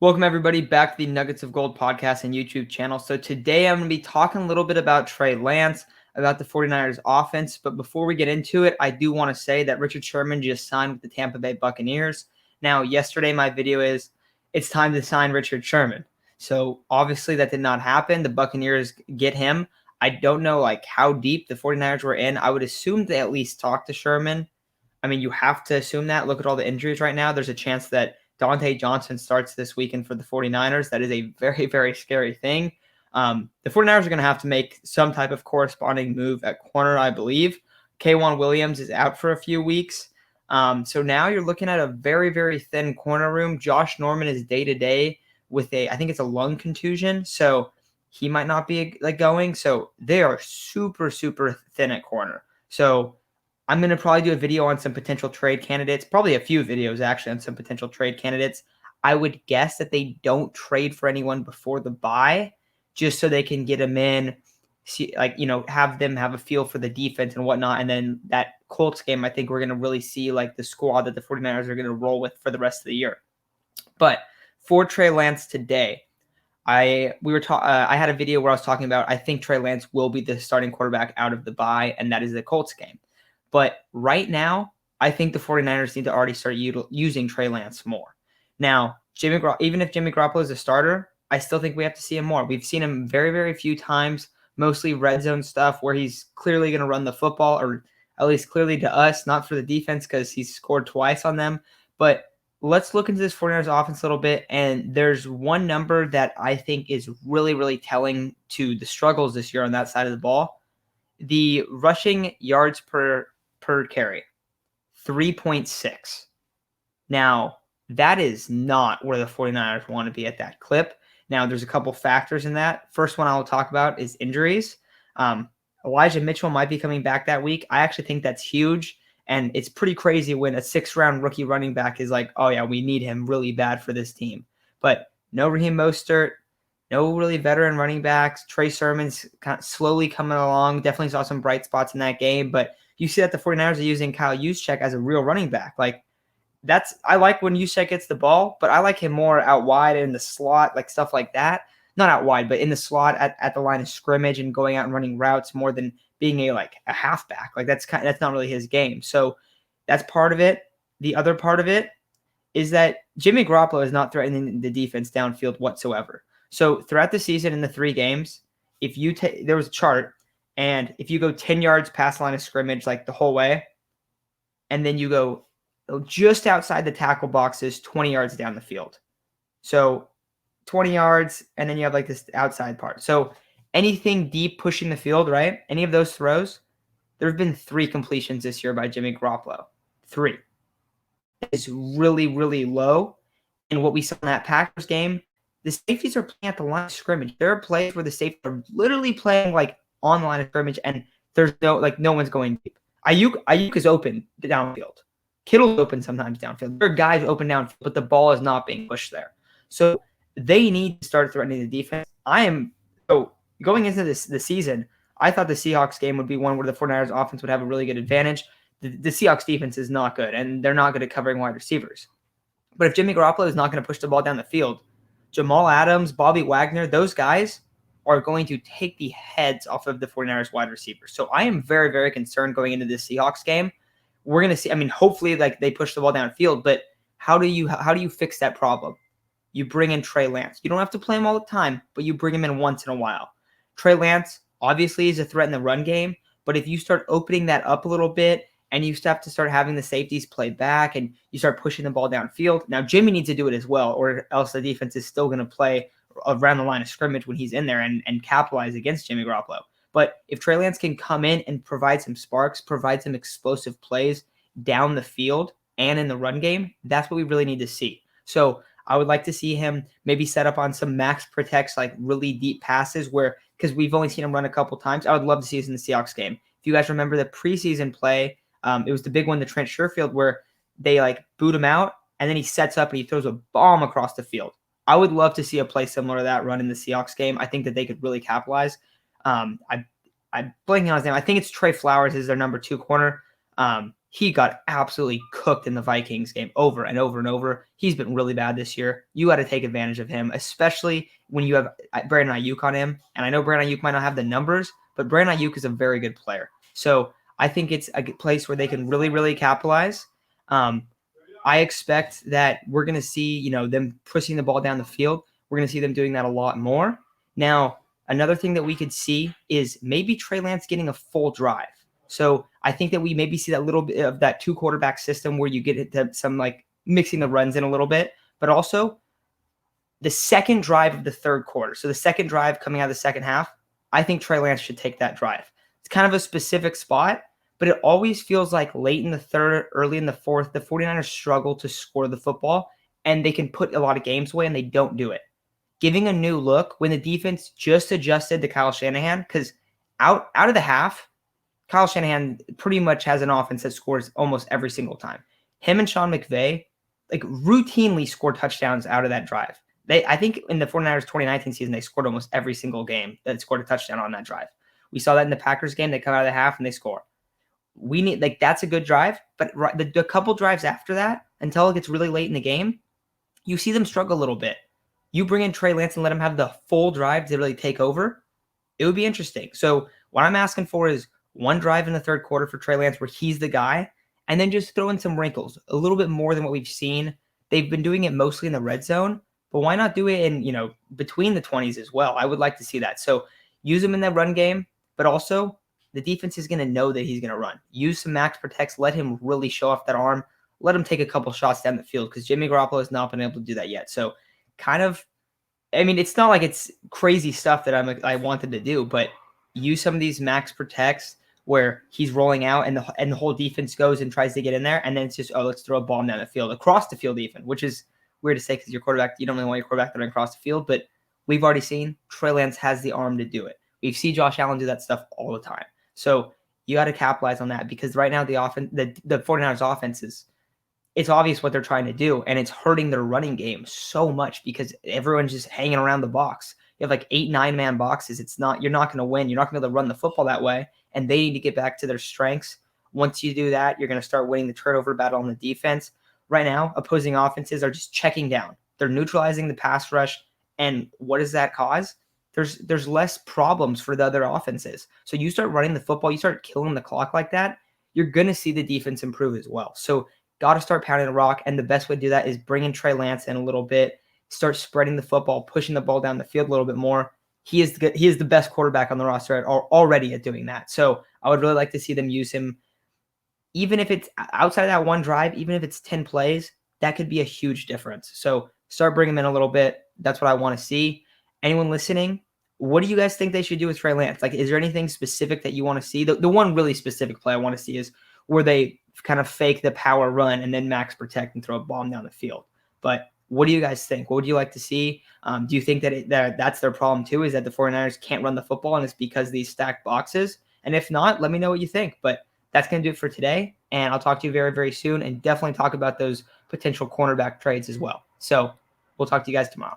Welcome, everybody, back to the Nuggets of Gold podcast and YouTube channel. So today I'm going to be talking a little bit about Trey Lance, about the 49ers offense. But before we get into it, I do want to say that Richard Sherman just signed with the Tampa Bay Buccaneers. Now, yesterday my video is, it's time to sign Richard Sherman. So obviously that did not happen. The Buccaneers get him. I don't know how deep the 49ers were in. I would assume they at least talked to Sherman. I mean, you have to assume that. Look at all the injuries right now. There's a chance that Dante Johnson starts this weekend for the 49ers. That is a very, very scary thing. The 49ers are going to have to make some type of corresponding move at corner, I believe. K'Wan Williams is out for a few weeks. So now you're looking at a very, very thin corner room. Josh Norman is day-to-day with I think it's a lung contusion. So he might not be going. So they are super, super thin at corner. So I'm going to probably do a video on some potential trade candidates, probably a few videos actually on some potential trade candidates. I would guess that they don't trade for anyone before the bye just so they can get them in, see, have them have a feel for the defense and whatnot. And then that Colts game, I think we're going to really see the squad that the 49ers are going to roll with for the rest of the year. But for Trey Lance today, I had a video where I was talking about I think Trey Lance will be the starting quarterback out of the bye, and that is the Colts game. But right now, I think the 49ers need to already start using Trey Lance more. Now, even if Jimmy Garoppolo is a starter, I still think we have to see him more. We've seen him very, very few times, mostly red zone stuff where he's clearly going to run the football, or at least clearly to us, not for the defense because he's scored twice on them. But let's look into this 49ers offense a little bit, and there's one number that I think is really, really telling to the struggles this year on that side of the ball. The rushing yards per carry, 3.6. Now, that is not where the 49ers want to be at that clip. Now, there's a couple factors in that. First one I will talk about is injuries. Elijah Mitchell might be coming back that week. I actually think that's huge, and it's pretty crazy when a 6th-round rookie running back is like, oh, yeah, we need him really bad for this team. But no Raheem Mostert, no really veteran running backs. Trey Sermon's kind of slowly coming along. Definitely saw some bright spots in that game, but you see that the 49ers are using Kyle Juszczyk as a real running back. I like when Juszczyk gets the ball, but I like him more out wide in the slot, stuff like that. Not out wide, but in the slot at the line of scrimmage and going out and running routes more than being a halfback. That's not really his game. So that's part of it. The other part of it is that Jimmy Garoppolo is not threatening the defense downfield whatsoever. So throughout the season in the 3 games, if you there was a chart, and if you go 10 yards past the line of scrimmage the whole way, and then you go just outside the tackle boxes 20 yards down the field. So 20 yards, and then you have this outside part. So anything deep pushing the field, right? Any of those throws, there have been 3 completions this year by Jimmy Garoppolo. 3. It's really, really low. And what we saw in that Packers game, the safeties are playing at the line of scrimmage. There are plays where the safeties are literally playing on the line of scrimmage, and there's no one's going deep. Ayuk is open downfield. Kittle's open sometimes downfield. There are guys open downfield, but the ball is not being pushed there. So they need to start threatening the defense. Going into the season, I thought the Seahawks game would be one where the 49ers offense would have a really good advantage. The Seahawks defense is not good, and they're not good at covering wide receivers. But if Jimmy Garoppolo is not going to push the ball down the field, Jamal Adams, Bobby Wagner, those guys are going to take the heads off of the 49ers wide receivers. So I am very, very concerned going into this Seahawks game. We're going to see, hopefully they push the ball downfield, but how do you fix that problem? You bring in Trey Lance. You don't have to play him all the time, but you bring him in once in a while. Trey Lance obviously is a threat in the run game, but if you start opening that up a little bit and you have to start having the safeties play back and you start pushing the ball downfield, now Jimmy needs to do it as well, or else the defense is still going to play around the line of scrimmage when he's in there and capitalize against Jimmy Garoppolo. But if Trey Lance can come in and provide some sparks, provide some explosive plays down the field and in the run game, that's what we really need to see. So I would like to see him maybe set up on some max protects, really deep passes because we've only seen him run a couple times. I would love to see this in the Seahawks game. If you guys remember the preseason play, it was the big one, the Trent Sherfield, where they boot him out and then he sets up and he throws a bomb across the field. I would love to see a play similar to that run in the Seahawks game. I think that they could really capitalize. I'm blanking on his name. I think it's Trey Flowers is their number 2 corner. he got absolutely cooked in the Vikings game over and over and over. He's been really bad this year. You got to take advantage of him, especially when you have Brandon Ayuk on him. And I know Brandon Ayuk might not have the numbers, but Brandon Ayuk is a very good player. So I think it's a place where they can really, really capitalize. I expect that we're going to see, them pushing the ball down the field. We're going to see them doing that a lot more. Now, another thing that we could see is maybe Trey Lance getting a full drive. So I think that we maybe see that little bit of that 2-quarterback system where you get into some like mixing the runs in a little bit, but also the second drive of the third quarter. So the second drive coming out of the second half, I think Trey Lance should take that drive. It's kind of a specific spot, but it always feels like late in the third, early in the fourth, the 49ers struggle to score the football, and they can put a lot of games away, and they don't do it. Giving a new look when the defense just adjusted to Kyle Shanahan, because out of the half, Kyle Shanahan pretty much has an offense that scores almost every single time. Him and Sean McVay routinely score touchdowns out of that drive. I think in the 49ers 2019 season, they scored almost every single game that scored a touchdown on that drive. We saw that in the Packers game. They come out of the half and they score. We need that's a good drive, but the couple drives after that, until it gets really late in the game, you see them struggle a little bit. You bring in Trey Lance and let him have the full drive to really take over, it would be interesting. So what I'm asking for is one drive in the third quarter for Trey Lance where he's the guy, and then just throw in some wrinkles, a little bit more than what we've seen. They've been doing it mostly in the red zone, but why not do it in, between the 20s as well? I would like to see that. So use him in that run game, but also the defense is going to know that he's going to run. Use some max protects. Let him really show off that arm. Let him take a couple shots down the field because Jimmy Garoppolo has not been able to do that yet. So it's not like it's crazy stuff that I wanted to do, but use some of these max protects where he's rolling out and the whole defense goes and tries to get in there, and then it's just, let's throw a bomb down the field, across the field even, which is weird to say because your quarterback, you don't really want your quarterback to run across the field, but we've already seen Trey Lance has the arm to do it. We've seen Josh Allen do that stuff all the time. So you got to capitalize on that because right now the 49ers offense it's obvious what they're trying to do, and it's hurting their running game so much because everyone's just hanging around the box. You have like 8-9-man boxes. You're not going to win. You're not going to be able to run the football that way, and they need to get back to their strengths. Once you do that, you're going to start winning the turnover battle on the defense. Right now, opposing offenses are just checking down. They're neutralizing the pass rush, and what does that cause? There's less problems for the other offenses. So you start running the football, you start killing the clock like that, you're going to see the defense improve as well. So got to start pounding the rock, and the best way to do that is bring in Trey Lance in a little bit, start spreading the football, pushing the ball down the field a little bit more. He is the best quarterback on the roster already at doing that. So I would really like to see them use him, even if it's outside of that one drive, even if it's 10 plays, that could be a huge difference. So start bringing him in a little bit. That's what I want to see. Anyone listening, what do you guys think they should do with Trey Lance? Is there anything specific that you want to see? The one really specific play I want to see is where they kind of fake the power run and then max protect and throw a bomb down the field. But what do you guys think? What would you like to see? Do you think that that's their problem too, is that the 49ers can't run the football and it's because of these stacked boxes? And if not, let me know what you think. But that's going to do it for today, and I'll talk to you very, very soon and definitely talk about those potential cornerback trades as well. So we'll talk to you guys tomorrow.